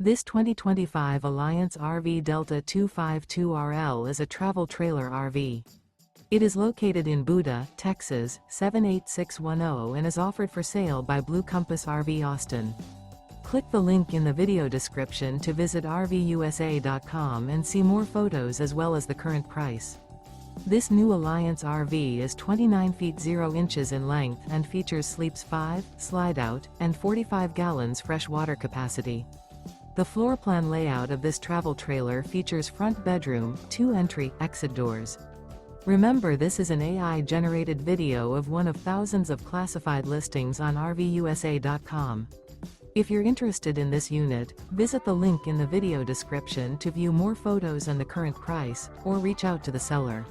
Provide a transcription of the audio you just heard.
This 2025 Alliance RV Delta 252RL is a travel trailer RV. It is located in Buda, Texas, 78610 and is offered for sale by Blue Compass RV Austin. Click the link in the video description to visit RVUSA.com and see more photos as well as the current price. This new Alliance RV is 29 feet 0 inches in length and features sleeps 5, Slideout, and 45 gallons fresh water capacity. The floor plan layout of this travel trailer features front bedroom, 2 entry, exit doors. Remember, this is an AI-generated video of one of thousands of classified listings on RVUSA.com. If you're interested in this unit, visit the link in the video description to view more photos and the current price, or reach out to the seller.